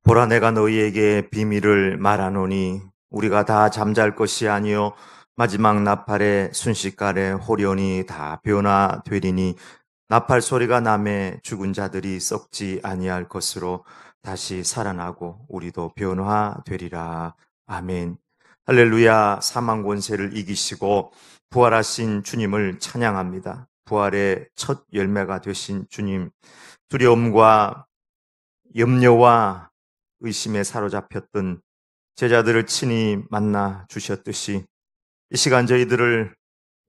보라, 내가 너희에게 비밀을 말하노니 우리가 다 잠잘 것이 아니요 마지막 나팔의 순식간에 호련히 다 변화되리니 나팔 소리가 나매 죽은 자들이 썩지 아니할 것으로 다시 살아나고 우리도 변화되리라. 아멘. 할렐루야. 사망 권세를 이기시고 부활하신 주님을 찬양합니다. 부활의 첫 열매가 되신 주님, 두려움과 염려와 의심에 사로잡혔던 제자들을 친히 만나 주셨듯이 이 시간 저희들을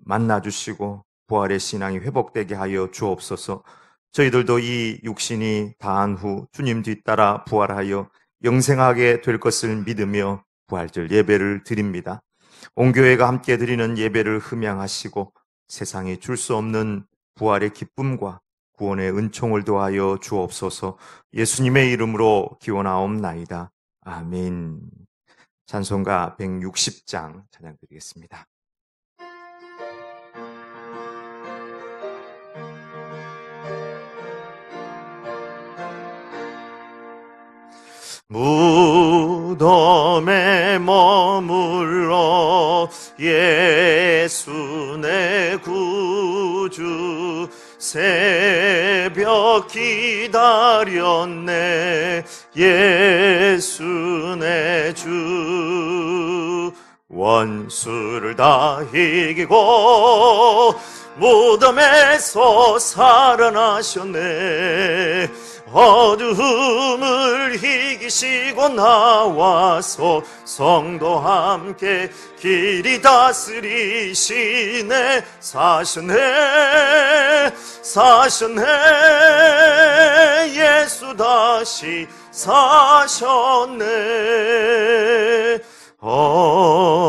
만나 주시고 부활의 신앙이 회복되게 하여 주옵소서. 저희들도 이 육신이 다한 후 주님 뒤따라 부활하여 영생하게 될 것을 믿으며 부활절 예배를 드립니다. 온 교회가 함께 드리는 예배를 흠양하시고 세상에 줄 수 없는 부활의 기쁨과 구원의 은총을 더하여 주옵소서. 예수님의 이름으로 기원하옵나이다. 아멘. 찬송가 160장 찬양드리겠습니다. 무덤에 머물러 예수 내 구주 새벽 기다렸네 예수 내 주 원수를 다 이기고 무덤에서 살아나셨네 어두움을 이기시고 나와서 성도 함께 길이 다스리시네 사셨네 예수 다시 사셨네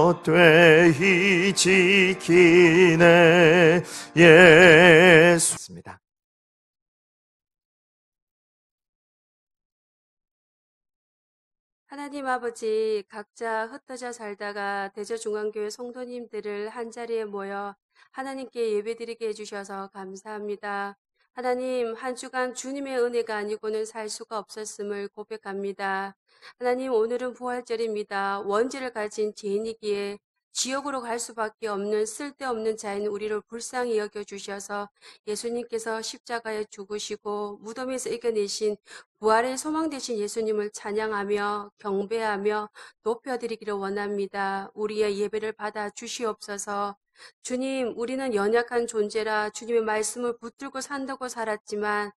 헛되이 지키네 예수입니다. 하나님 아버지, 각자 흩어져 살다가 대저중앙교회 성도님들을 한자리에 모여 하나님께 예배드리게 해주셔서 감사합니다. 하나님, 한 주간 주님의 은혜가 아니고는 살 수가 없었음을 고백합니다. 하나님, 오늘은 부활절입니다. 원죄를 가진 죄인이기에 지옥으로 갈 수밖에 없는 쓸데없는 자인 우리를 불쌍히 여겨주셔서 예수님께서 십자가에 죽으시고 무덤에서 이겨내신 부활의 소망 되신 예수님을 찬양하며 경배하며 높여드리기를 원합니다. 우리의 예배를 받아 주시옵소서. 주님, 우리는 연약한 존재라 주님의 말씀을 붙들고 산다고 살았지만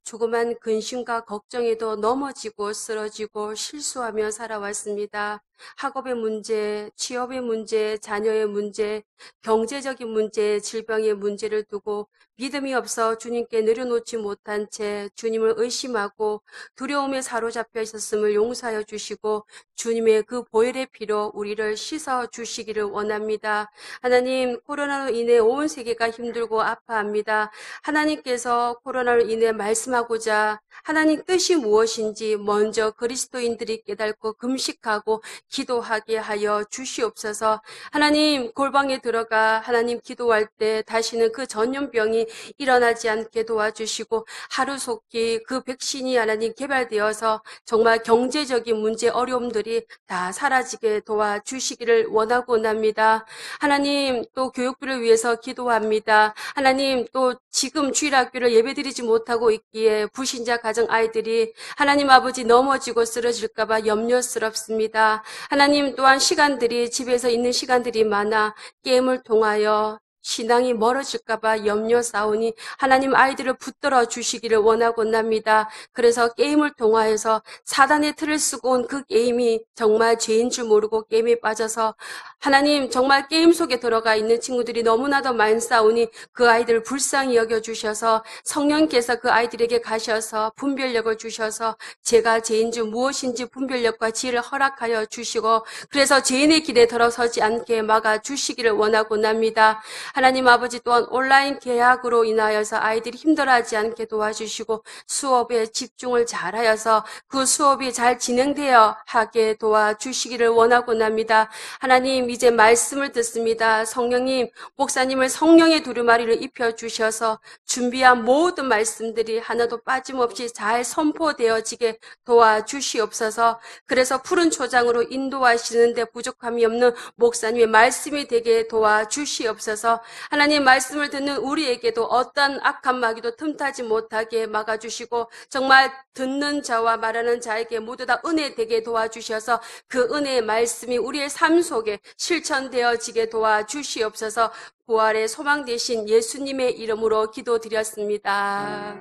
조그만 근심과 걱정에도 넘어지고 쓰러지고 실수하며 살아왔습니다. 학업의 문제, 취업의 문제, 자녀의 문제, 경제적인 문제, 질병의 문제를 두고 믿음이 없어 주님께 내려놓지 못한 채 주님을 의심하고 두려움에 사로잡혀 있었음을 용서하여 주시고 주님의 그 보혈의 피로 우리를 씻어 주시기를 원합니다. 하나님, 코로나로 인해 온 세계가 힘들고 아파합니다. 하나님께서 코로나로 인해 말씀하고자 하나님 뜻이 무엇인지 먼저 그리스도인들이 깨닫고 금식하고 기도하게 하여 주시옵소서. 하나님, 골방에 들어가 하나님 기도할 때 다시는 그 전염병이 일어나지 않게 도와주시고 하루속히 그 백신이 하나님 개발되어서 정말 경제적인 문제 어려움들이 다 사라지게 도와주시기를 원하고 합니다. 하나님, 또 교육부를 위해서 기도합니다. 하나님, 또 지금 주일학교를 예배드리지 못하고 있기에 불신자 가정 아이들이 하나님 아버지 넘어지고 쓰러질까봐 염려스럽습니다. 하나님, 또한 시간들이 집에서 있는 시간들이 많아 게임을 통하여 신앙이 멀어질까봐 염려싸우니 하나님 아이들을 붙들어 주시기를 원하고 합니다. 그래서 게임을 통하여서 사단의 틀을 쓰고 온 그 게임이 정말 죄인 줄 모르고 게임에 빠져서 하나님, 정말 게임 속에 들어가 있는 친구들이 너무나도 많이 싸우니 그 아이들을 불쌍히 여겨주셔서 성령께서 그 아이들에게 가셔서 분별력을 주셔서 제가 죄인지 무엇인지 분별력과 지혜를 허락하여 주시고 그래서 죄인의 길에 들어서지 않게 막아주시기를 원하고 합니다. 하나님 아버지 또한 온라인 계약으로 인하여서 아이들이 힘들어하지 않게 도와주시고 수업에 집중을 잘하여서 그 수업이 잘 진행되어 하게 도와주시기를 원하고 납니다. 하나님 이제 말씀을 듣습니다. 성령님, 목사님을 성령의 두루마리를 입혀주셔서 준비한 모든 말씀들이 하나도 빠짐없이 잘 선포되어지게 도와주시옵소서. 그래서 푸른 초장으로 인도하시는데 부족함이 없는 목사님의 말씀이 되게 도와주시옵소서. 하나님 말씀을 듣는 우리에게도 어떤 악한 마귀도 틈타지 못하게 막아주시고 정말 듣는 자와 말하는 자에게 모두 다 은혜 되게 도와주셔서 그 은혜의 말씀이 우리의 삶 속에 실천되어지게 도와주시옵소서. 부활의 소망 되신 예수님의 이름으로 기도드렸습니다.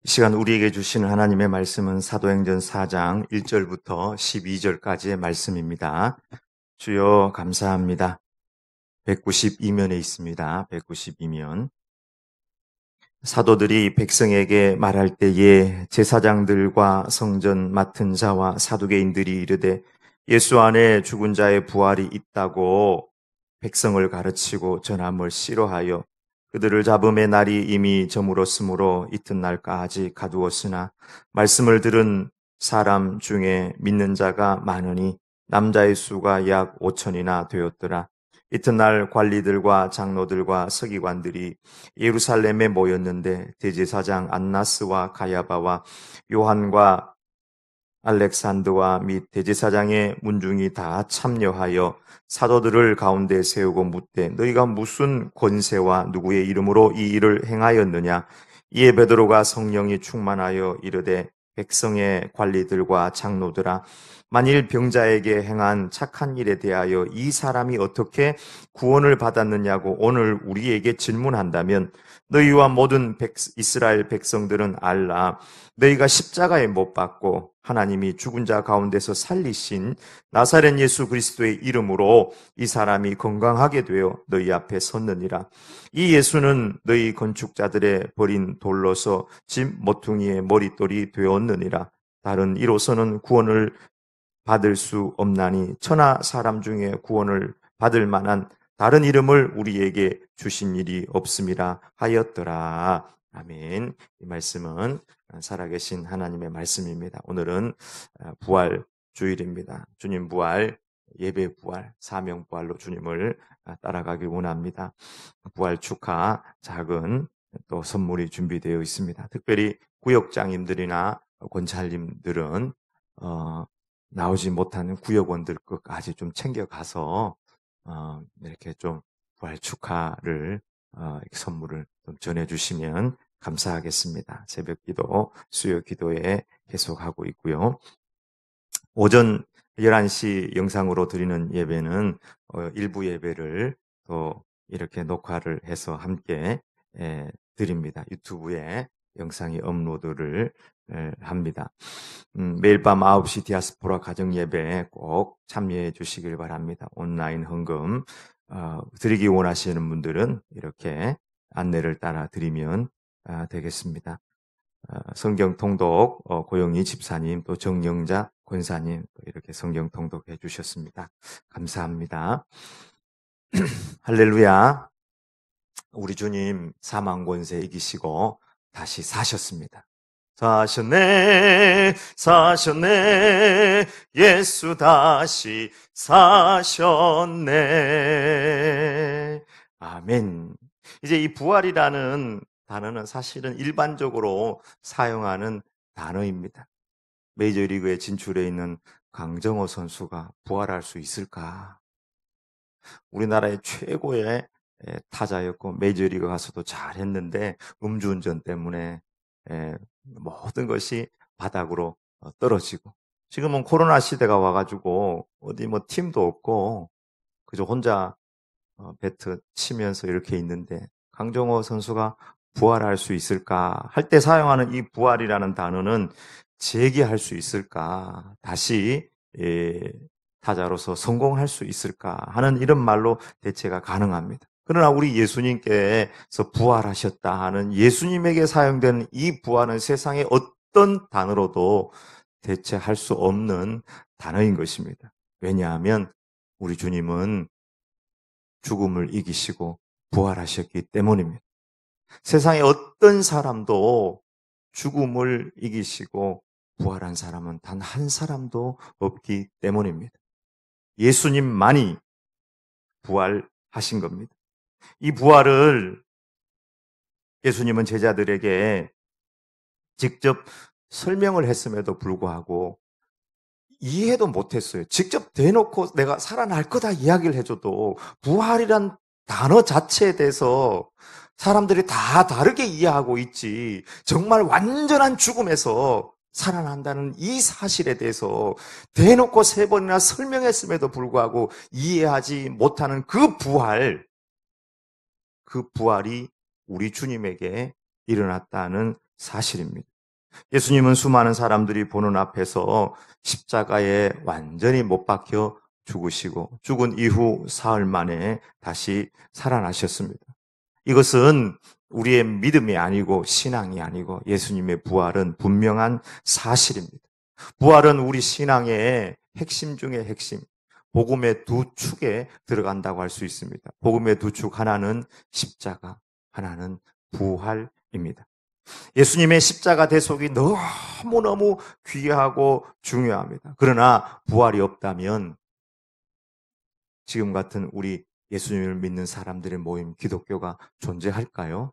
이 시간 우리에게 주시는 하나님의 말씀은 사도행전 4장 1절부터 12절까지의 말씀입니다. 주여 감사합니다. 192면에 있습니다. 192면. 사도들이 백성에게 말할 때에 제사장들과 성전 맡은 자와 사두개인들이 이르되 예수 안에 죽은 자의 부활이 있다고 백성을 가르치고 전함을 싫어하여 그들을 잡음의 날이 이미 저물었으므로 이튿날까지 가두었으나 말씀을 들은 사람 중에 믿는 자가 많으니 남자의 수가 약 5천이나 되었더라. 이튿날 관리들과 장로들과 서기관들이 예루살렘에 모였는데 대제사장 안나스와 가야바와 요한과 알렉산더와 및 대제사장의 문중이 다 참여하여 사도들을 가운데 세우고 묻되 너희가 무슨 권세와 누구의 이름으로 이 일을 행하였느냐. 이에 베드로가 성령이 충만하여 이르되 백성의 관리들과 장로들아 만일 병자에게 행한 착한 일에 대하여 이 사람이 어떻게 구원을 받았느냐고 오늘 우리에게 질문한다면 너희와 모든 이스라엘 백성들은 알라. 너희가 십자가에 못 박고 하나님이 죽은 자 가운데서 살리신 나사렛 예수 그리스도의 이름으로 이 사람이 건강하게 되어 너희 앞에 섰느니라. 이 예수는 너희 건축자들의 버린 돌로서 집 모퉁이의 머릿돌이 되었느니라. 다른 이로서는 구원을 받을 수 없나니 천하 사람 중에 구원을 받을 만한 다른 이름을 우리에게 주신 일이 없음이라 하였더라. 아멘. 이 말씀은 살아계신 하나님의 말씀입니다. 오늘은 부활 주일입니다. 주님 부활, 예배 부활, 사명 부활로 주님을 따라가길 원합니다. 부활 축하 작은 또 선물이 준비되어 있습니다. 특별히 구역장님들이나 권찰님들은 나오지 못하는 구역원들 끝까지 좀 챙겨가서 이렇게 좀 부활 축하를 선물을 좀 전해주시면 감사하겠습니다. 새벽기도, 수요기도에 계속하고 있고요. 오전 11시 영상으로 드리는 예배는 일부 예배를 또 이렇게 녹화를 해서 함께 드립니다. 유튜브에 영상이 업로드를 합니다. 매일 밤 9시 디아스포라 가정예배에 꼭 참여해 주시길 바랍니다. 온라인 헌금 드리기 원하시는 분들은 이렇게 안내를 따라 드리면 되겠습니다. 성경 통독 고영희 집사님 또 정영자 권사님 또 이렇게 성경 통독해 주셨습니다. 감사합니다. 할렐루야. 우리 주님 사망 권세 이기시고 다시 사셨습니다. 사셨네, 사셨네, 예수 다시 사셨네. 아멘. 이제 이 부활이라는 단어는 사실은 일반적으로 사용하는 단어입니다. 메이저리그에 진출해 있는 강정호 선수가 부활할 수 있을까? 우리나라의 최고의 타자였고 메이저리그 가서도 잘했는데 음주운전 때문에 모든 것이 바닥으로 떨어지고 지금은 코로나 시대가 와가지고 어디 뭐 팀도 없고 그저 혼자 배트 치면서 이렇게 있는데 강정호 선수가 부활할 수 있을까? 할 때 사용하는 이 부활이라는 단어는 재기할 수 있을까? 다시 타자로서 성공할 수 있을까? 하는 이런 말로 대체가 가능합니다. 그러나 우리 예수님께서 부활하셨다 하는 예수님에게 사용되는 이 부활은 세상의 어떤 단어로도 대체할 수 없는 단어인 것입니다. 왜냐하면 우리 주님은 죽음을 이기시고 부활하셨기 때문입니다. 세상의 어떤 사람도 죽음을 이기시고 부활한 사람은 단 한 사람도 없기 때문입니다. 예수님만이 부활하신 겁니다. 이 부활을 예수님은 제자들에게 직접 설명을 했음에도 불구하고 이해도 못했어요. 직접 대놓고 내가 살아날 거다 이야기를 해줘도 부활이란 단어 자체에 대해서 사람들이 다 다르게 이해하고 있지, 정말 완전한 죽음에서 살아난다는 이 사실에 대해서 대놓고 3번이나 설명했음에도 불구하고 이해하지 못하는 그 부활이 우리 주님에게 일어났다는 사실입니다. 예수님은 수많은 사람들이 보는 앞에서 십자가에 완전히 못 박혀 죽으시고 죽은 이후 사흘 만에 다시 살아나셨습니다. 이것은 우리의 믿음이 아니고 신앙이 아니고 예수님의 부활은 분명한 사실입니다. 부활은 우리 신앙의 핵심 중의 핵심, 복음의 두 축에 들어간다고 할 수 있습니다. 복음의 두 축, 하나는 십자가, 하나는 부활입니다. 예수님의 십자가 대속이 너무너무 귀하고 중요합니다. 그러나 부활이 없다면 지금 같은 우리 예수님을 믿는 사람들의 모임, 기독교가 존재할까요?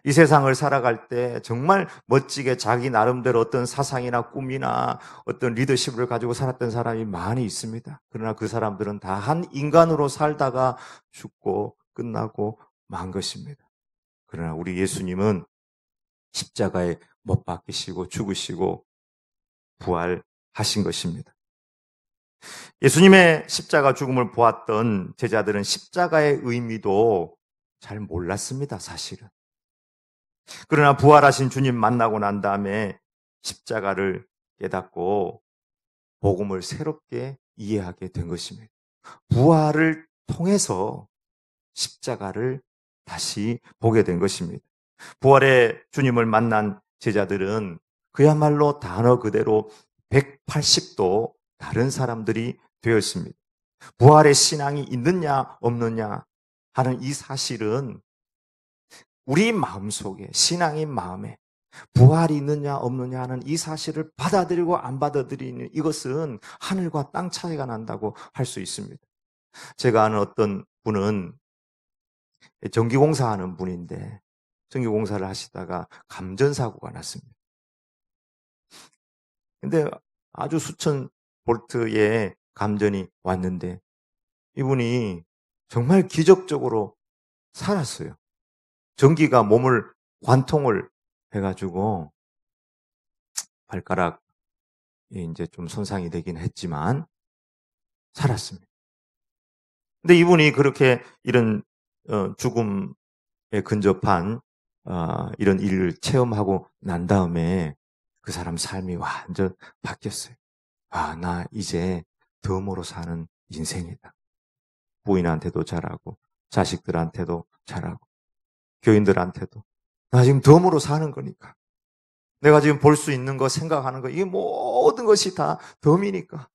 이 세상을 살아갈 때 정말 멋지게 자기 나름대로 어떤 사상이나 꿈이나 어떤 리더십을 가지고 살았던 사람이 많이 있습니다. 그러나 그 사람들은 다 한 인간으로 살다가 죽고 끝나고 만 것입니다. 그러나 우리 예수님은 십자가에 못 박히시고 죽으시고 부활하신 것입니다. 예수님의 십자가 죽음을 보았던 제자들은 십자가의 의미도 잘 몰랐습니다, 사실은. 그러나 부활하신 주님 만나고 난 다음에 십자가를 깨닫고 복음을 새롭게 이해하게 된 것입니다. 부활을 통해서 십자가를 다시 보게 된 것입니다. 부활의 주님을 만난 제자들은 그야말로 단어 그대로 180도 다른 사람들이 되었습니다. 부활의 신앙이 있느냐 없느냐 하는 이 사실은 우리 마음속에, 신앙의 마음에 부활이 있느냐 없느냐 하는 이 사실을 받아들이고 안 받아들이는 이것은 하늘과 땅 차이가 난다고 할 수 있습니다. 제가 아는 어떤 분은 전기공사하는 분인데 전기공사를 하시다가 감전사고가 났습니다. 근데 아주 수천 볼트의 감전이 왔는데 이분이 정말 기적적으로 살았어요. 전기가 몸을 관통을 해가지고 발가락이 이제 좀 손상이 되긴 했지만 살았습니다. 근데 이분이 그렇게 이런 죽음에 근접한 이런 일을 체험하고 난 다음에 그 사람 삶이 완전 바뀌었어요. 나 이제 덤으로 사는 인생이다. 부인한테도 잘하고 자식들한테도 잘하고 교인들한테도 나 지금 덤으로 사는 거니까, 내가 지금 볼 수 있는 거, 생각하는 거, 이게 모든 것이 다 덤이니까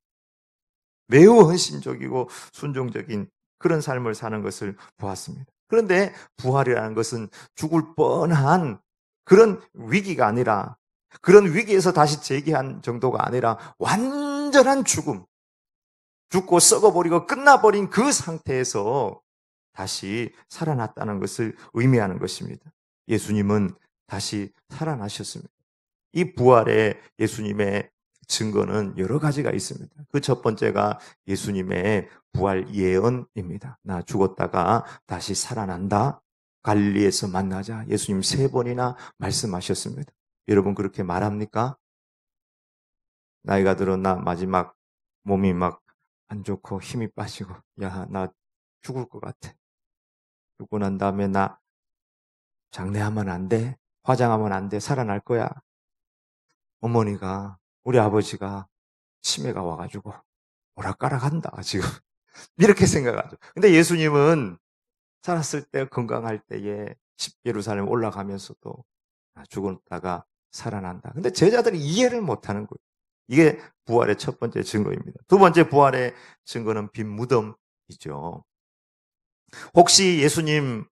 매우 헌신적이고 순종적인 그런 삶을 사는 것을 보았습니다. 그런데 부활이라는 것은 죽을 뻔한 그런 위기가 아니라, 그런 위기에서 다시 재기한 정도가 아니라 완전한 죽음, 죽고 썩어버리고 끝나버린 그 상태에서 다시 살아났다는 것을 의미하는 것입니다. 예수님은 다시 살아나셨습니다. 이 부활의 예수님의 증거는 여러 가지가 있습니다. 그 첫 번째가 예수님의 부활 예언입니다. 나 죽었다가 다시 살아난다. 갈릴리에서 만나자. 예수님 3번이나 말씀하셨습니다. 여러분 그렇게 말합니까? 나이가 들어 나 마지막 몸이 막 안 좋고 힘이 빠지고 나 죽을 것 같아. 죽고 난 다음에 나 장례하면 안 돼. 화장하면 안 돼. 살아날 거야. 어머니가, 우리 아버지가 치매가 와가지고 오락가락한다, 지금. 이렇게 생각하죠. 근데 예수님은 살았을 때, 건강할 때에 예루살렘 올라가면서도 죽었다가 살아난다. 근데 제자들이 이해를 못하는 거예요. 이게 부활의 첫 번째 증거입니다. 두 번째 부활의 증거는 빈 무덤이죠. 혹시 예수님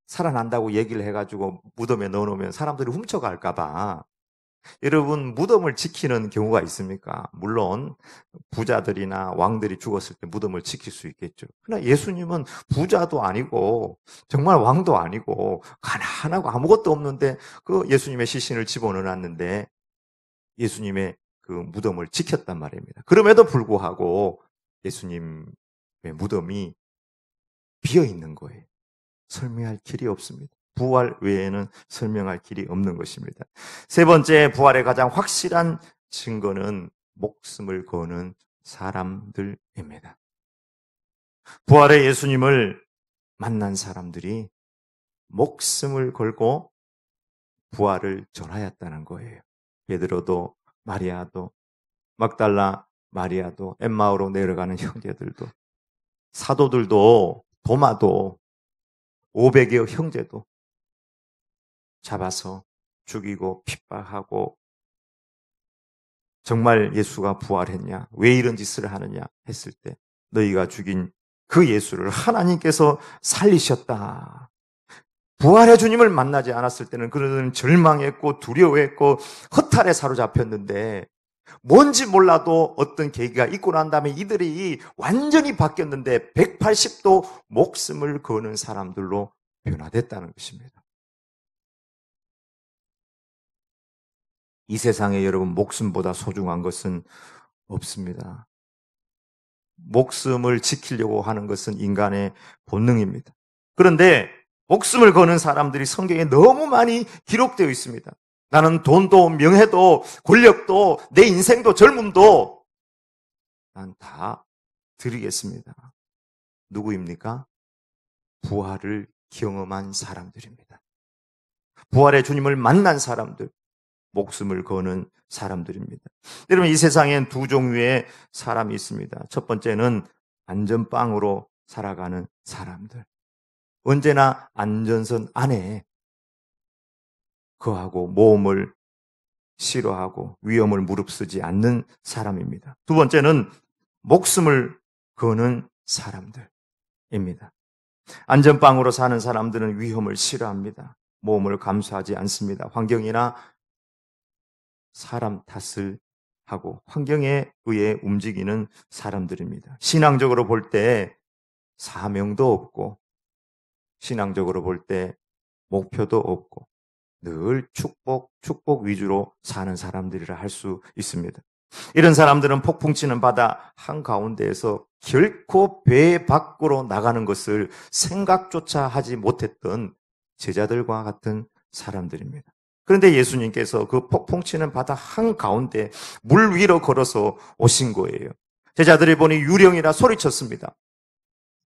살아난다고 얘기를 해가지고 무덤에 넣어놓으면 사람들이 훔쳐갈까 봐 여러분, 무덤을 지키는 경우가 있습니까? 물론 부자들이나 왕들이 죽었을 때 무덤을 지킬 수 있겠죠. 그러나 예수님은 부자도 아니고 정말 왕도 아니고 가난하고 아무것도 없는데 그 예수님의 시신을 집어넣어놨는데 예수님의 그 무덤을 지켰단 말입니다. 그럼에도 불구하고 예수님의 무덤이 비어 있는 거예요. 설명할 길이 없습니다. 부활 외에는 설명할 길이 없는 것입니다. 세 번째, 부활의 가장 확실한 증거는 목숨을 거는 사람들입니다. 부활의 예수님을 만난 사람들이 목숨을 걸고 부활을 전하였다는 거예요. 베드로도 마리아도 막달라 마리아도 엠마오로 내려가는 형제들도 사도들도 도마도 500여 형제도 잡아서 죽이고 핍박하고 정말 예수가 부활했냐? 왜 이런 짓을 하느냐? 했을 때 너희가 죽인 그 예수를 하나님께서 살리셨다. 부활의 주님을 만나지 않았을 때는 그들은 절망했고 두려워했고 허탈에 사로잡혔는데 뭔지 몰라도 어떤 계기가 있고 난 다음에 이들이 완전히 바뀌었는데 180도 목숨을 거는 사람들로 변화됐다는 것입니다. 이 세상에 여러분 목숨보다 소중한 것은 없습니다. 목숨을 지키려고 하는 것은 인간의 본능입니다. 그런데 목숨을 거는 사람들이 성경에 너무 많이 기록되어 있습니다. 나는 돈도 명예도 권력도 내 인생도 젊음도 난 다 드리겠습니다. 누구입니까? 부활을 경험한 사람들입니다. 부활의 주님을 만난 사람들, 목숨을 거는 사람들입니다. 여러분, 이 세상엔 두 종류의 사람이 있습니다. 첫 번째는 안전빵으로 살아가는 사람들. 언제나 안전선 안에 거하고 모험을 싫어하고 위험을 무릅쓰지 않는 사람입니다. 두 번째는 목숨을 거는 사람들입니다. 안전빵으로 사는 사람들은 위험을 싫어합니다. 모험을 감수하지 않습니다. 환경이나 사람 탓을 하고 환경에 의해 움직이는 사람들입니다. 신앙적으로 볼 때 사명도 없고 신앙적으로 볼 때 목표도 없고 늘 축복 위주로 사는 사람들이라 할 수 있습니다. 이런 사람들은 폭풍치는 바다 한가운데에서 결코 배 밖으로 나가는 것을 생각조차 하지 못했던 제자들과 같은 사람들입니다. 그런데 예수님께서 그 폭풍치는 바다 한가운데 물 위로 걸어서 오신 거예요. 제자들이 보니 유령이라 소리쳤습니다.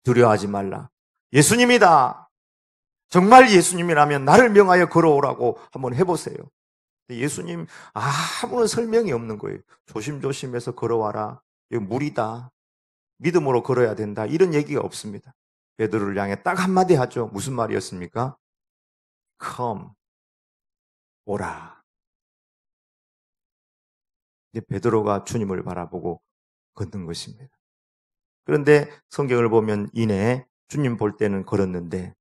두려워하지 말라. 예수님이다. 정말 예수님이라면 나를 명하여 걸어오라고 한번 해보세요. 예수님 아무런 설명이 없는 거예요. 조심조심해서 걸어와라. 여기 물이다. 믿음으로 걸어야 된다. 이런 얘기가 없습니다. 베드로를 향해 딱 한마디 하죠. 무슨 말이었습니까? Come. 오라. 이제 베드로가 주님을 바라보고 걷는 것입니다. 그런데 성경을 보면 이내 주님 볼 때는 걸었는데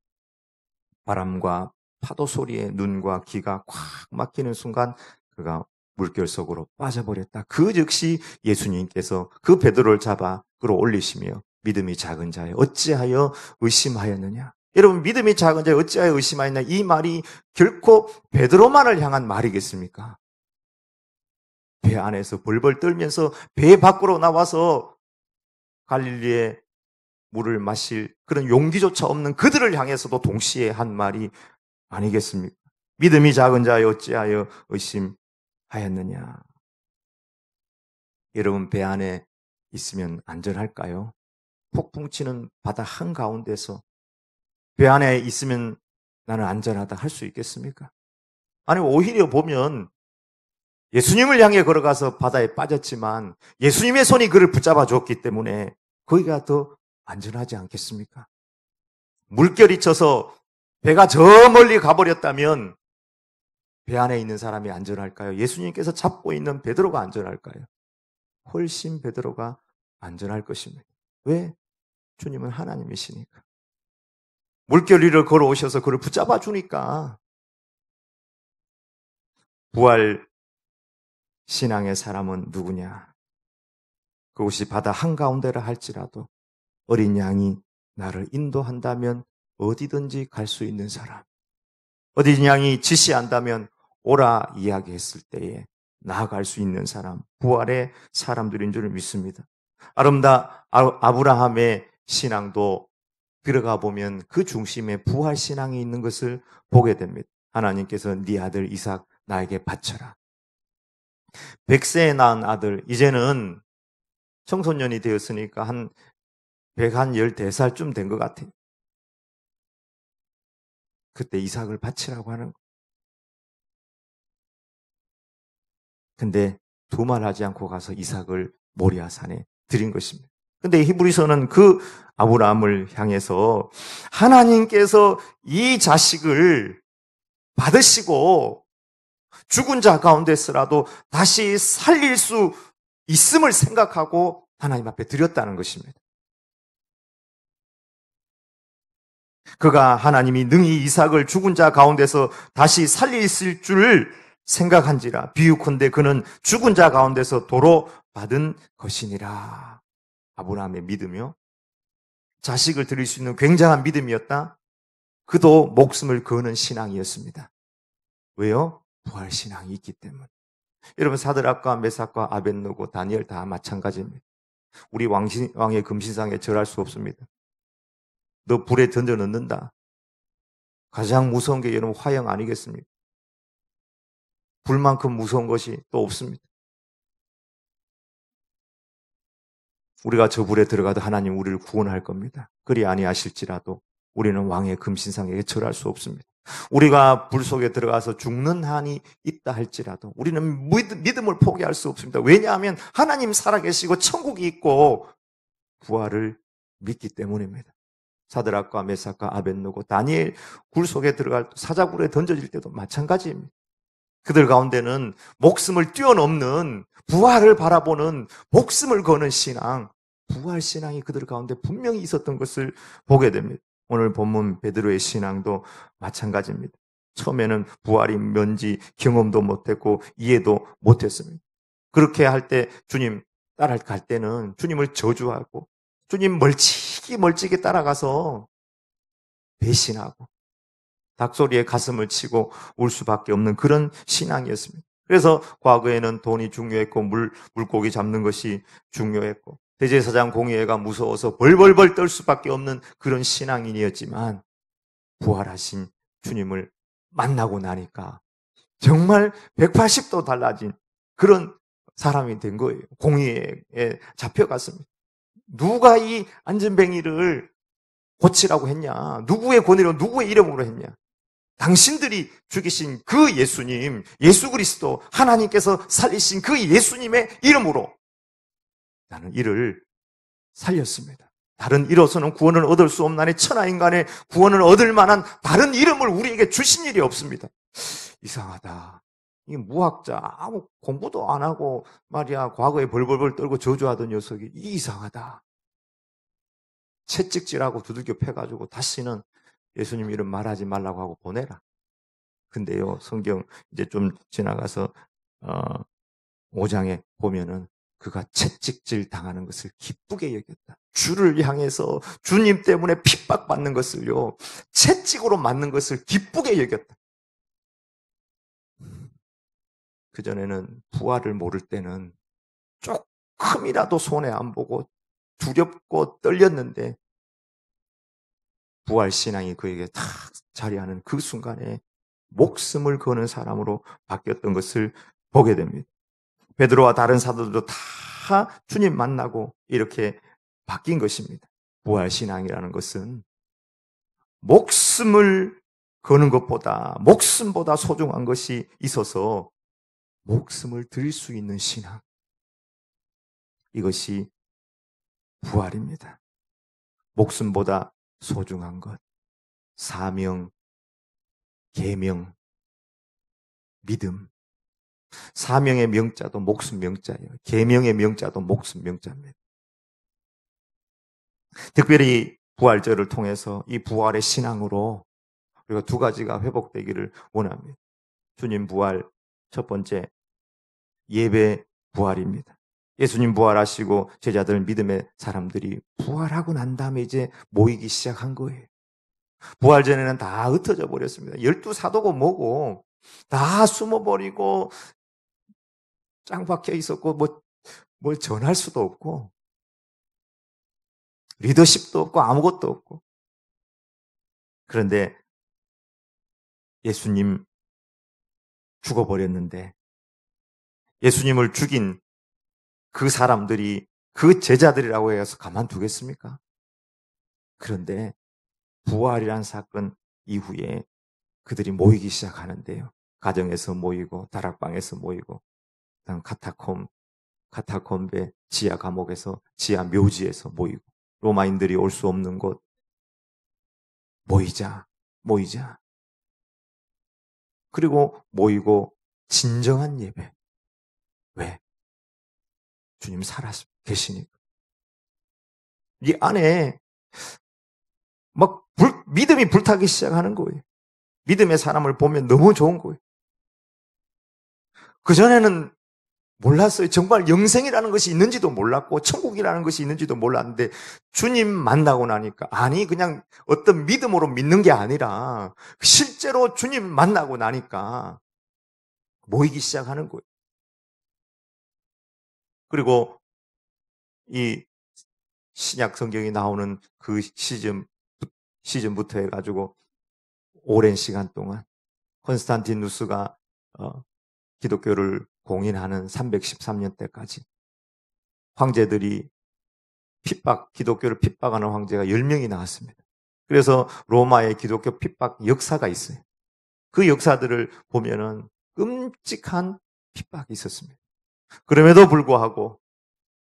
바람과 파도 소리에 눈과 귀가 꽉 막히는 순간 그가 물결 속으로 빠져버렸다. 그 즉시 예수님께서 그 베드로를 잡아 끌어올리시며 믿음이 작은 자여 어찌하여 의심하였느냐. 여러분, 믿음이 작은 자여 어찌하여 의심하였느냐, 이 말이 결코 베드로만을 향한 말이겠습니까? 배 안에서 벌벌 떨면서 배 밖으로 나와서 갈릴리의 물을 마실 그런 용기조차 없는 그들을 향해서도 동시에 한 말이 아니겠습니까? 믿음이 작은 자여 어찌하여 의심하였느냐. 여러분, 배 안에 있으면 안전할까요? 폭풍 치는 바다 한가운데서 배 안에 있으면 나는 안전하다 할 수 있겠습니까? 아니, 오히려 보면 예수님을 향해 걸어가서 바다에 빠졌지만 예수님의 손이 그를 붙잡아 줬기 때문에 거기가 더 안전하지 않겠습니까? 물결이 쳐서 배가 저 멀리 가버렸다면 배 안에 있는 사람이 안전할까요? 예수님께서 잡고 있는 베드로가 안전할까요? 훨씬 베드로가 안전할 것입니다. 왜? 주님은 하나님이시니까. 물결 위를 걸어오셔서 그를 붙잡아 주니까. 부활 신앙의 사람은 누구냐? 그곳이 바다 한가운데라 할지라도 어린 양이 나를 인도한다면 어디든지 갈 수 있는 사람. 어린 양이 지시한다면 오라 이야기했을 때에 나아갈 수 있는 사람. 부활의 사람들인 줄 믿습니다. 아브라함의 신앙도 들어가 보면 그 중심에 부활 신앙이 있는 것을 보게 됩니다. 하나님께서 네 아들 이삭 나에게 바쳐라. 100세에 낳은 아들, 이제는 청소년이 되었으니까 한 114살쯤 된 것 같아요. 그때 이삭을 바치라고 하는 거예요. 근데 두말하지 않고 가서 이삭을 모리아산에 드린 것입니다. 근데 히브리서는 그 아브라함을 향해서 하나님께서 이 자식을 받으시고 죽은 자 가운데서라도 다시 살릴 수 있음을 생각하고 하나님 앞에 드렸다는 것입니다. 그가 하나님이 능히 이삭을 죽은 자 가운데서 다시 살릴 줄 생각한지라 비유컨대 그는 죽은 자 가운데서 도로 받은 것이니라. 아브라함의 믿음이요. 자식을 드릴 수 있는 굉장한 믿음이었다. 그도 목숨을 거는 신앙이었습니다. 왜요? 부활 신앙이 있기 때문에. 여러분, 사드락과 메삭과 아벳노고 다니엘 다 마찬가지입니다. 우리 왕의 금신상에 절할 수 없습니다. 너 불에 던져 넣는다. 가장 무서운 게 여러분 화형 아니겠습니까? 불만큼 무서운 것이 또 없습니다. 우리가 저 불에 들어가도 하나님 우리를 구원할 겁니다. 그리 아니하실지라도 우리는 왕의 금신상에게 절할 수 없습니다. 우리가 불 속에 들어가서 죽는 한이 있다 할지라도 우리는 믿음을 포기할 수 없습니다. 왜냐하면 하나님 살아계시고 천국이 있고 부활을 믿기 때문입니다. 사드락과 메삭과 아벳노고 다니엘 굴 속에 들어갈 사자굴에 던져질 때도 마찬가지입니다. 그들 가운데는 목숨을 뛰어넘는 부활을 바라보는 목숨을 거는 신앙, 부활 신앙이 그들 가운데 분명히 있었던 것을 보게 됩니다. 오늘 본문 베드로의 신앙도 마찬가지입니다. 처음에는 부활이 뭔지 경험도 못했고 이해도 못했습니다. 그렇게 할 때 주님 따라갈 때는 주님을 저주하고 주님 멀찍이 따라가서 배신하고 닭소리에 가슴을 치고 울 수밖에 없는 그런 신앙이었습니다. 그래서 과거에는 돈이 중요했고 물고기 잡는 것이 중요했고 대제사장 공의회가 무서워서 벌벌벌 떨 수밖에 없는 그런 신앙인이었지만 부활하신 주님을 만나고 나니까 정말 180도 달라진 그런 사람이 된 거예요. 공의회에 잡혀갔습니다. 누가 이 안전뱅이를 고치라고 했냐? 누구의 권위로 누구의 이름으로 했냐? 당신들이 죽이신 그 예수님, 예수 그리스도, 하나님께서 살리신 그 예수님의 이름으로 나는 이를 살렸습니다. 다른 이로서는 구원을 얻을 수 없나니 천하인간의 구원을 얻을 만한 다른 이름을 우리에게 주신 일이 없습니다. 이상하다. 이 무학자, 아무 공부도 안 하고 말이야 과거에 벌벌벌 떨고 저주하던 녀석이 이상하다. 채찍질하고 두들겨 패가지고 다시는 예수님 이름 말하지 말라고 하고 보내라. 근데요, 성경 이제 좀 지나가서 5장에 보면은 그가 채찍질 당하는 것을 기쁘게 여겼다. 주를 향해서 주님 때문에 핍박받는 것을요, 채찍으로 맞는 것을 기쁘게 여겼다. 그전에는 부활을 모를 때는 조금이라도 손해 안 보고 두렵고 떨렸는데 부활 신앙이 그에게 탁 자리하는 그 순간에 목숨을 거는 사람으로 바뀌었던 것을 보게 됩니다. 베드로와 다른 사도들도 다 주님 만나고 이렇게 바뀐 것입니다. 부활 신앙이라는 것은 목숨을 거는 것보다, 목숨보다 소중한 것이 있어서 목숨을 드릴 수 있는 신앙. 이것이 부활입니다. 목숨보다 소중한 것. 사명, 계명, 믿음. 사명의 명자도 목숨 명자예요. 계명의 명자도 목숨 명자입니다. 특별히 부활절을 통해서 이 부활의 신앙으로 우리가 두 가지가 회복되기를 원합니다. 주님 부활, 첫 번째 예배 부활입니다. 예수님 부활하시고 제자들 믿음의 사람들이 부활하고 난 다음에 이제 모이기 시작한 거예요. 부활 전에는 다 흩어져 버렸습니다. 12사도고 뭐고 다 숨어버리고 짱 박혀 있었고 뭘 전할 수도 없고 리더십도 없고 아무것도 없고. 그런데 예수님 죽어버렸는데 예수님을 죽인 그 사람들이 그 제자들이라고 해서 가만두겠습니까? 그런데 부활이란 사건 이후에 그들이 모이기 시작하는데요. 가정에서 모이고 다락방에서 모이고 카타콤베 지하 감옥에서 지하 묘지에서 모이고 로마인들이 올 수 없는 곳 모이자. 그리고 모이고 진정한 예배. 왜? 주님 살아 계시니까. 이 안에 믿음이 불타기 시작하는 거예요. 믿음의 사람을 보면 너무 좋은 거예요. 그전에는 몰랐어요. 정말 영생이라는 것이 있는지도 몰랐고 천국이라는 것이 있는지도 몰랐는데 주님 만나고 나니까 아니 그냥 어떤 믿음으로 믿는 게 아니라 실제로 주님 만나고 나니까 모이기 시작하는 거예요. 그리고 이 신약 성경이 나오는 그 시즌부터 해가지고 오랜 시간 동안 콘스탄티누스가 기독교를 공인하는 313년 때까지 황제들이 기독교를 핍박하는 황제가 10명이 나왔습니다. 그래서 로마의 기독교 핍박 역사가 있어요. 그 역사들을 보면은 끔찍한 핍박이 있었습니다. 그럼에도 불구하고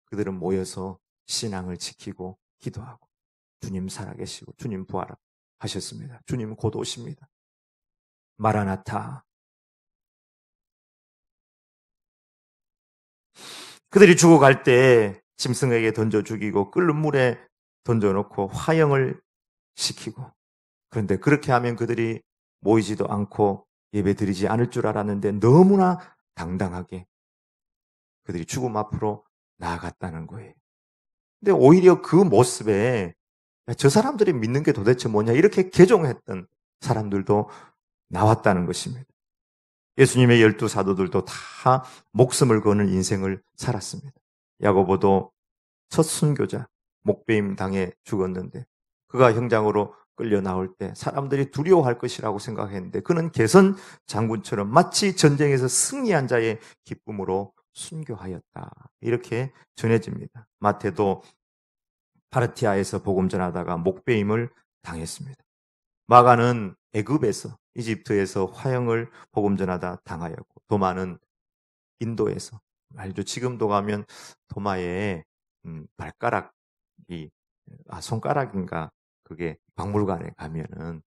그들은 모여서 신앙을 지키고 기도하고 주님 살아계시고 주님 부활하셨습니다. 주님 곧 오십니다. 마라나타. 그들이 죽어갈 때 짐승에게 던져 죽이고 끓는 물에 던져놓고 화형을 시키고 그런데 그렇게 하면 그들이 모이지도 않고 예배드리지 않을 줄 알았는데 너무나 당당하게 그들이 죽음 앞으로 나아갔다는 거예요. 근데 오히려 그 모습에 저 사람들이 믿는 게 도대체 뭐냐 이렇게 개종했던 사람들도 나왔다는 것입니다. 예수님의 12사도들도 다 목숨을 거는 인생을 살았습니다. 야고보도 첫 순교자, 목배임 당해 죽었는데 그가 형장으로 끌려 나올 때 사람들이 두려워할 것이라고 생각했는데 그는 개선 장군처럼 마치 전쟁에서 승리한 자의 기쁨으로 순교하였다. 이렇게 전해집니다. 마태도 파르티아에서 복음 전하다가 목배임을 당했습니다. 마가는 애굽에서 이집트에서 화형을 복음 전하다 당하였고 도마는 인도에서 알죠. 지금도 가면 도마에 발가락이 손가락인가 그게 박물관에 가면은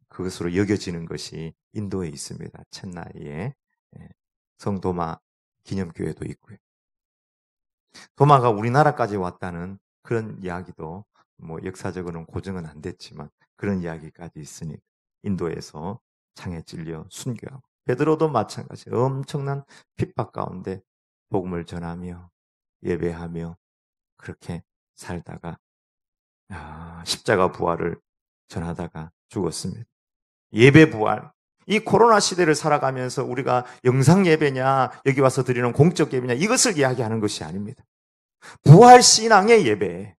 그것으로 여겨지는 것이 인도에 있습니다. 첸나이에 성도마 기념교회도 있고요. 도마가 우리나라까지 왔다는 그런 이야기도 뭐 역사적으로는 고증은 안 됐지만 그런 이야기까지 있으니 인도에서 창에 찔려 순교하고 베드로도 마찬가지 엄청난 핍박 가운데 복음을 전하며 예배하며 그렇게 살다가 십자가 부활을 전하다가 죽었습니다. 예배 부활. 이 코로나 시대를 살아가면서 우리가 영상 예배냐 여기 와서 드리는 공적 예배냐 이것을 이야기하는 것이 아닙니다. 부활 신앙의 예배.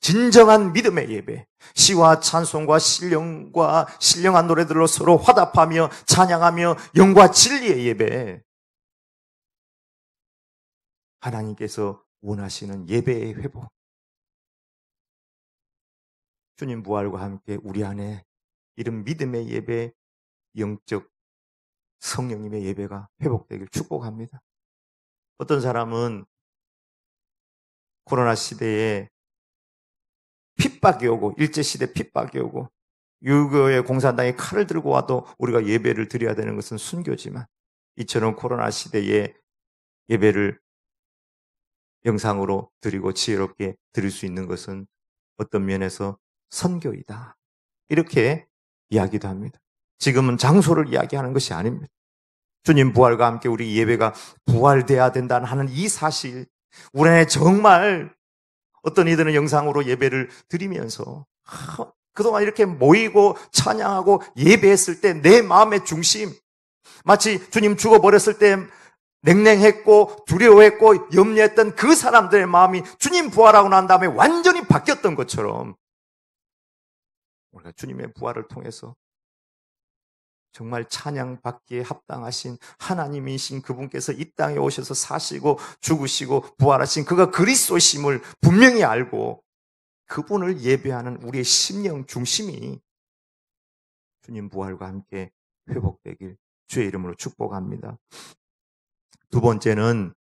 진정한 믿음의 예배, 시와 찬송과 신령한 노래들로 서로 화답하며 찬양하며 영과 진리의 예배. 하나님께서 원하시는 예배의 회복. 주님 부활과 함께 우리 안에 이런 믿음의 예배, 영적 성령님의 예배가 회복되길 축복합니다. 어떤 사람은 코로나 시대에 핍박이 오고, 일제시대 핍박이 오고, 유교의 공산당이 칼을 들고 와도 우리가 예배를 드려야 되는 것은 순교지만, 이처럼 코로나 시대에 예배를 영상으로 드리고 지혜롭게 드릴 수 있는 것은 어떤 면에서 선교이다. 이렇게 이야기도 합니다. 지금은 장소를 이야기하는 것이 아닙니다. 주님 부활과 함께 우리 예배가 부활돼야 된다는 하는 이 사실, 우리 안에 정말 어떤 이들은 영상으로 예배를 드리면서 그동안 이렇게 모이고 찬양하고 예배했을 때 내 마음의 중심, 마치 주님 죽어버렸을 때 냉랭했고 두려워했고 염려했던 그 사람들의 마음이 주님 부활하고 난 다음에 완전히 바뀌었던 것처럼 우리가 주님의 부활을 통해서 정말 찬양받기에 합당하신 하나님이신 그분께서 이 땅에 오셔서 사시고 죽으시고 부활하신 그가 그리스도심을 분명히 알고 그분을 예배하는 우리의 심령 중심이 주님 부활과 함께 회복되길 주의 이름으로 축복합니다. 두 번째는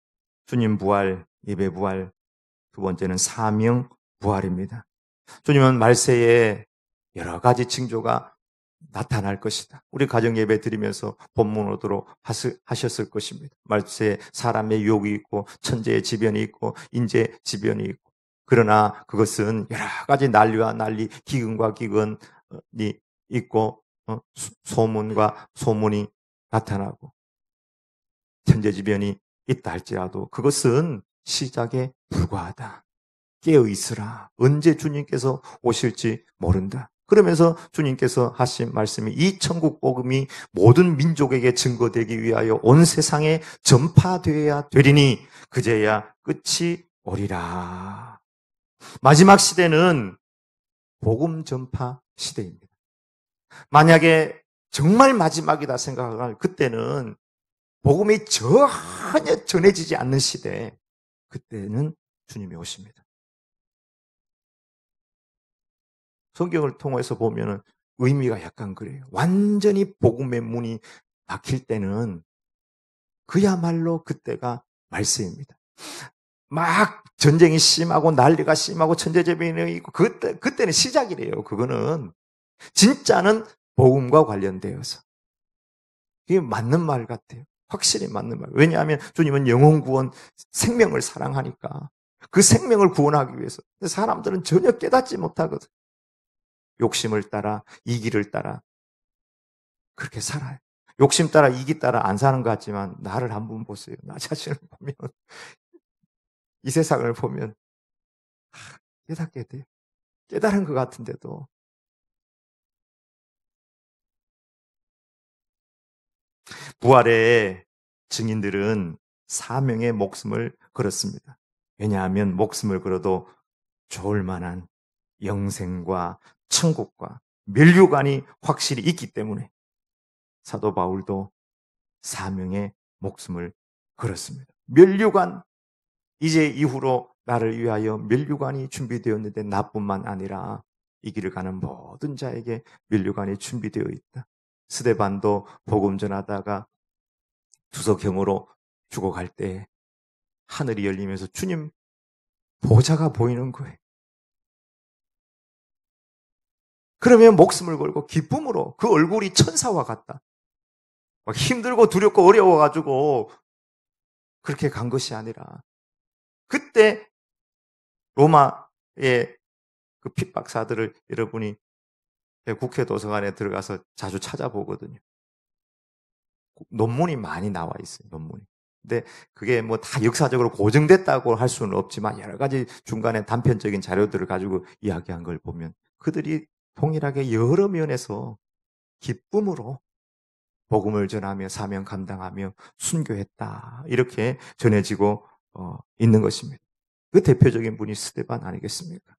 주님 부활, 예배 부활. 두 번째는 사명 부활입니다. 주님은 말세에 여러 가지 징조가 나타날 것이다. 우리 가정 예배 드리면서 본문으로 하셨을 것입니다. 말세에 사람의 유혹이 있고 천재의 지변이 있고 인재의 지변이 있고, 그러나 그것은 여러 가지 난리와 난리, 기근과 기근이 있고 소문과 소문이 나타나고 천재지변이 있다 할지라도 그것은 시작에 불과하다. 깨어있으라. 언제 주님께서 오실지 모른다. 그러면서 주님께서 하신 말씀이 이 천국 복음이 모든 민족에게 증거되기 위하여 온 세상에 전파되어야 되리니 그제야 끝이 오리라. 마지막 시대는 복음 전파 시대입니다. 만약에 정말 마지막이다 생각할 그때는 복음이 전혀 전해지지 않는 시대, 그때는 주님이 오십니다. 성경을 통해서 보면은 의미가 약간 그래요. 완전히 복음의 문이 막힐 때는 그야말로 그때가 말세입니다. 막 전쟁이 심하고 난리가 심하고 천재지변이 있고 그때는 시작이래요. 그거는 진짜는 복음과 관련되어서 이게 맞는 말 같아요. 확실히 맞는 말. 왜냐하면 주님은 영혼 구원, 생명을 사랑하니까 그 생명을 구원하기 위해서. 사람들은 전혀 깨닫지 못하거든. 욕심을 따라, 이기를 따라 그렇게 살아요. 욕심 따라, 이기 따라 안 사는 것 같지만 나를 한번 보세요. 나 자신을 보면, 이 세상을 보면 깨닫게 돼요. 깨달은 것 같은데도 부활의 증인들은 사명의 목숨을 걸었습니다. 왜냐하면 목숨을 걸어도 좋을 만한 영생과 천국과 면류관이 확실히 있기 때문에 사도 바울도 사명의 목숨을 걸었습니다. 면류관, 이제 이후로 나를 위하여 면류관이 준비되었는데 나뿐만 아니라 이 길을 가는 모든 자에게 면류관이 준비되어 있다. 스데반도 복음 전하다가 투석형으로 죽어갈 때 하늘이 열리면서 주님 보좌가 보이는 거예요. 그러면 목숨을 걸고 기쁨으로 그 얼굴이 천사와 같다. 막 힘들고 두렵고 어려워가지고 그렇게 간 것이 아니라 그때 로마의 그 핍박사들을 여러분이 국회 도서관에 들어가서 자주 찾아보거든요. 논문이 많이 나와 있어요. 논문이. 근데 그게 뭐 다 역사적으로 고증됐다고 할 수는 없지만 여러 가지 중간에 단편적인 자료들을 가지고 이야기한 걸 보면 그들이 동일하게 여러 면에서 기쁨으로 복음을 전하며 사명 감당하며 순교했다. 이렇게 전해지고 있는 것입니다. 그 대표적인 분이 스데반 아니겠습니까?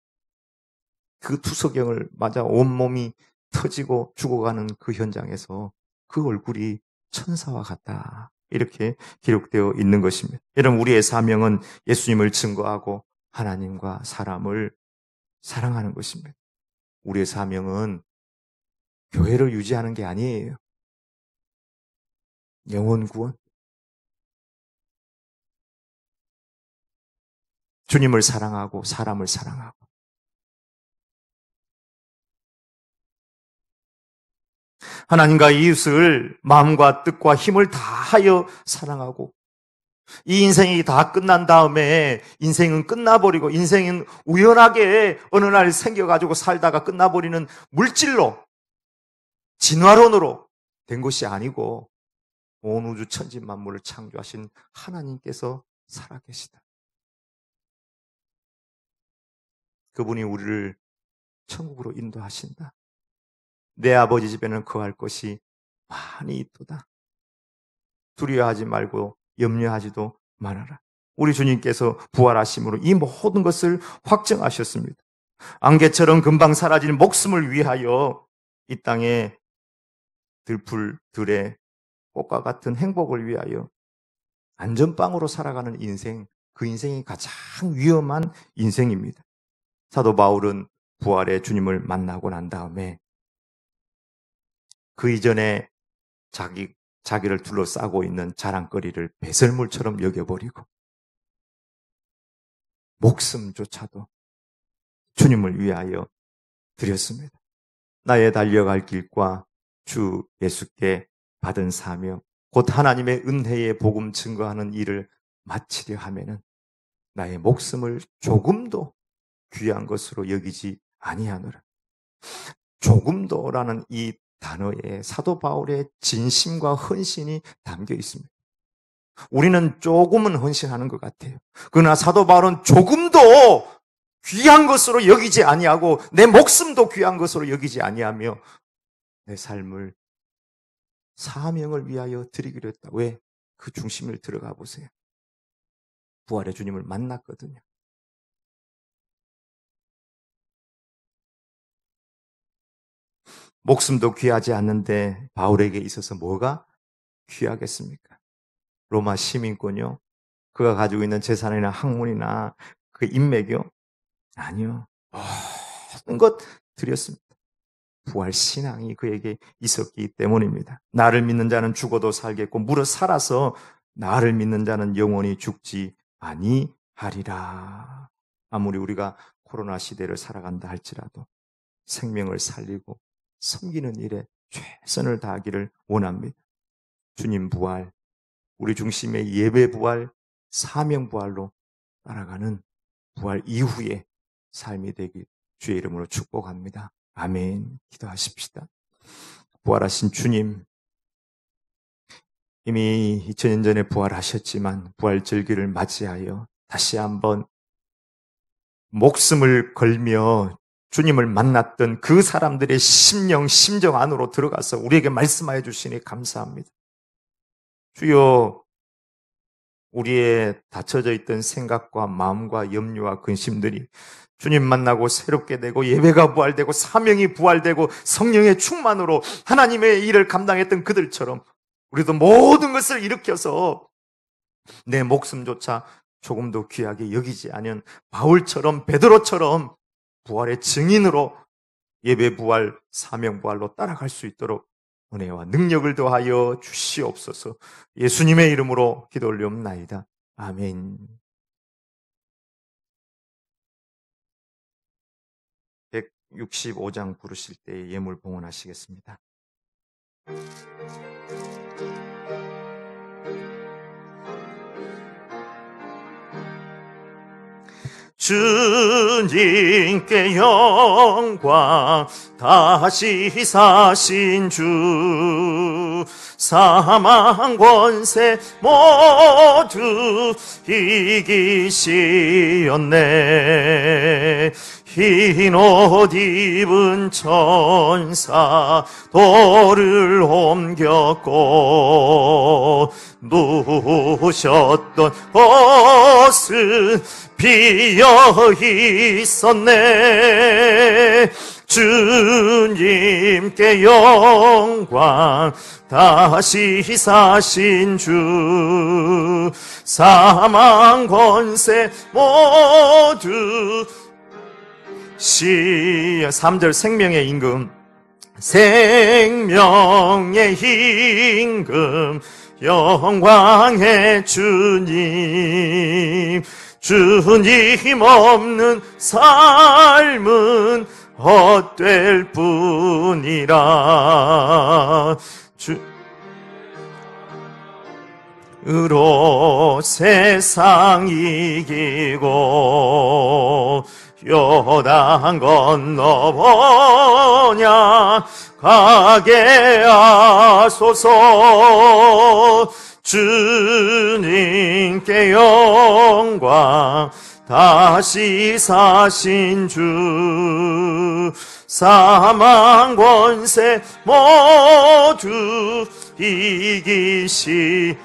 그 투석형을 맞아 온몸이 터지고 죽어가는 그 현장에서 그 얼굴이 천사와 같다. 이렇게 기록되어 있는 것입니다. 여러분, 우리의 사명은 예수님을 증거하고 하나님과 사람을 사랑하는 것입니다. 우리의 사명은 교회를 유지하는 게 아니에요. 영혼 구원. 주님을 사랑하고 사람을 사랑하고 하나님과 이웃을 마음과 뜻과 힘을 다하여 사랑하고 이 인생이 다 끝난 다음에 인생은 끝나버리고 인생은 우연하게 어느 날 생겨가지고 살다가 끝나버리는 물질로 진화론으로 된 것이 아니고 온 우주 천지 만물을 창조하신 하나님께서 살아계시다. 그분이 우리를 천국으로 인도하신다. 내 아버지 집에는 거할 것이 많이 있도다. 두려워하지 말고 염려하지도 말아라. 우리 주님께서 부활하심으로 이 모든 것을 확정하셨습니다. 안개처럼 금방 사라지는 목숨을 위하여 이 땅에 들풀들의 꽃과 같은 행복을 위하여 안전빵으로 살아가는 인생, 그 인생이 가장 위험한 인생입니다. 사도 바울은 부활의 주님을 만나고 난 다음에 그 이전에 자기를 둘러싸고 있는 자랑거리를 배설물처럼 여겨버리고 목숨조차도 주님을 위하여 드렸습니다. 나의 달려갈 길과 주 예수께 받은 사명, 곧 하나님의 은혜의 복음 증거하는 일을 마치려 하면은 나의 목숨을 조금도 귀한 것으로 여기지 아니하노라. 조금도라는 이 단어에 사도 바울의 진심과 헌신이 담겨 있습니다. 우리는 조금은 헌신하는 것 같아요. 그러나 사도 바울은 조금도 귀한 것으로 여기지 아니하고 내 목숨도 귀한 것으로 여기지 아니하며 내 삶을 사명을 위하여 드리기로 했다. 왜? 그 중심을 들어가 보세요. 부활의 주님을 만났거든요. 목숨도 귀하지 않는데 바울에게 있어서 뭐가 귀하겠습니까? 로마 시민권이요? 그가 가지고 있는 재산이나 학문이나 그 인맥이요? 아니요. 모든 것 드렸습니다. 부활 신앙이 그에게 있었기 때문입니다. 나를 믿는 자는 죽어도 살겠고 무릇 살아서 나를 믿는 자는 영원히 죽지 아니하리라. 아무리 우리가 코로나 시대를 살아간다 할지라도 생명을 살리고 섬기는 일에 최선을 다하기를 원합니다. 주님 부활, 우리 중심의 예배 부활, 사명 부활로 따라가는 부활 이후의 삶이 되길 주의 이름으로 축복합니다. 아멘. 기도하십시다. 부활하신 주님, 이미 2000년 전에 부활하셨지만 부활 절기를 맞이하여 다시 한번 목숨을 걸며 주님을 만났던 그 사람들의 심령, 심정 안으로 들어가서 우리에게 말씀하여 주시니 감사합니다. 주여, 우리의 닫혀져 있던 생각과 마음과 염려와 근심들이 주님 만나고 새롭게 되고 예배가 부활되고 사명이 부활되고 성령의 충만으로 하나님의 일을 감당했던 그들처럼 우리도 모든 것을 일으켜서 내 목숨조차 조금도 귀하게 여기지 않은 바울처럼 베드로처럼 부활의 증인으로 예배 부활, 사명 부활로 따라갈 수 있도록 은혜와 능력을 더하여 주시옵소서. 예수님의 이름으로 기도 올리옵나이다. 아멘. 165장 부르실 때 예물 봉헌하시겠습니다. 주님께 영광, 다시 사신 주, 사망 권세 모두 이기시었네. 흰 옷 입은 천사 돌을 옮겼고 누우셨던 곳은 비어 있었네. 주님께 영광, 다시 사신 주, 사망 권세 모두 3절 생명의 임금, 생명의 임금 영광의 주님, 주님 없는 삶은 헛될 뿐이라. 으로 세상 이기고 요단 건너보냐 가게 하소서. 주님께 영광 다시 사신 주, 사망 권세 모두 이기시었네.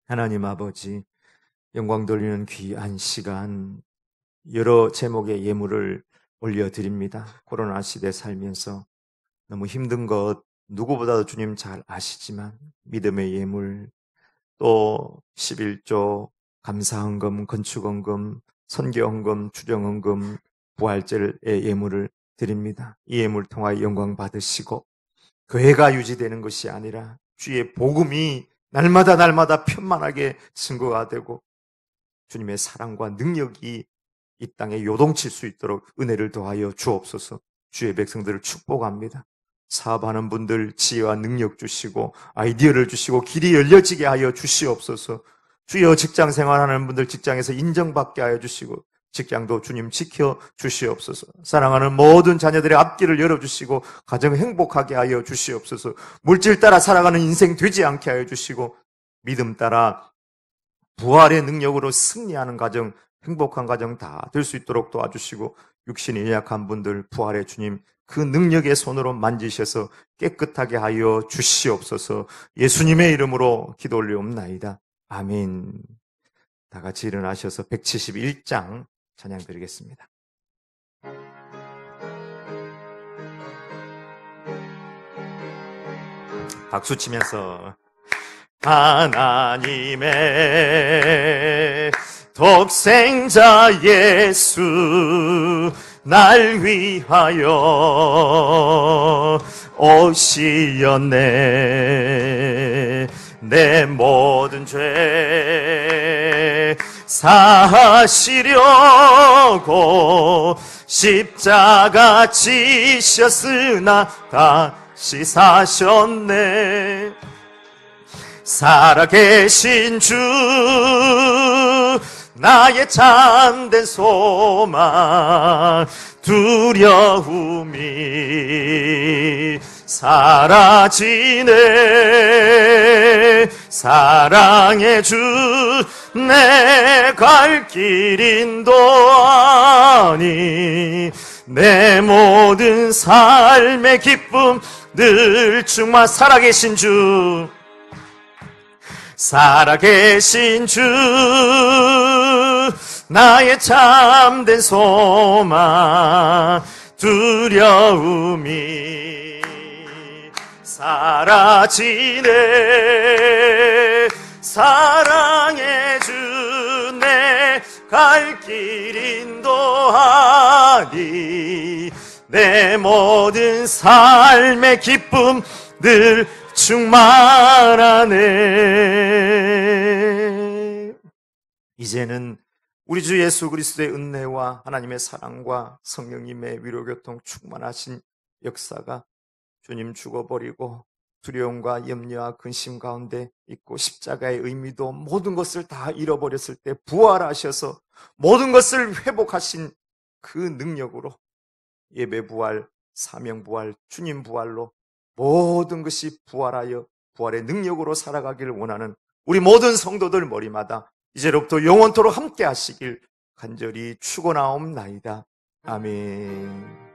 하나님 아버지, 영광 돌리는 귀한 시간, 여러 제목의 예물을 올려드립니다. 코로나 시대 살면서 너무 힘든 것 누구보다도 주님 잘 아시지만 믿음의 예물, 또 11조, 감사헌금, 건축헌금, 선교헌금, 추정헌금, 부활절의 예물을 드립니다. 이 예물 통하여 영광 받으시고 교회가 유지되는 것이 아니라 주의 복음이 날마다 편만하게 증거가 되고 주님의 사랑과 능력이 이 땅에 요동칠 수 있도록 은혜를 더하여 주옵소서. 주의 백성들을 축복합니다. 사업하는 분들 지혜와 능력 주시고 아이디어를 주시고 길이 열려지게 하여 주시옵소서. 주여, 직장 생활하는 분들 직장에서 인정받게 하여 주시고 직장도 주님 지켜 주시옵소서. 사랑하는 모든 자녀들의 앞길을 열어주시고 가정 행복하게 하여 주시옵소서. 물질 따라 살아가는 인생 되지 않게 하여 주시고 믿음 따라 부활의 능력으로 승리하는 가정, 행복한 가정 다 될 수 있도록 도와주시고 육신이 연약한 분들 부활의 주님 그 능력의 손으로 만지셔서 깨끗하게 하여 주시옵소서. 예수님의 이름으로 기도 올리옵나이다. 아멘. 다 같이 일어나셔서 171장 찬양 드리겠습니다. 박수 치면서 하나님의 독생자 예수 날 위하여 오시었네. 내 모든 죄 사하시려고 십자가 지셨으나 다시 사셨네. 살아계신 주 나의 참된 소망 두려움이 사라지네. 사랑의 주 내 갈 길 인도하니 내 모든 삶의 기쁨 늘 충만. 살아계신 주 살아계신 주 나의 참된 소망 두려움이 사라지네. 사랑의 주 내 갈 길 인도하니 내 모든 삶의 기쁨 늘 충만하네. 이제는 우리 주 예수 그리스도의 은혜와 하나님의 사랑과 성령님의 위로교통 충만하신 역사가 주님 죽어버리고 두려움과 염려와 근심 가운데 있고 십자가의 의미도 모든 것을 다 잃어버렸을 때 부활하셔서 모든 것을 회복하신 그 능력으로 예배 부활, 사명 부활, 주님 부활로 모든 것이 부활하여 부활의 능력으로 살아가기를 원하는 우리 모든 성도들 머리마다 이제로부터 영원토록 함께 하시길 간절히 축원하옵나이다. 아멘.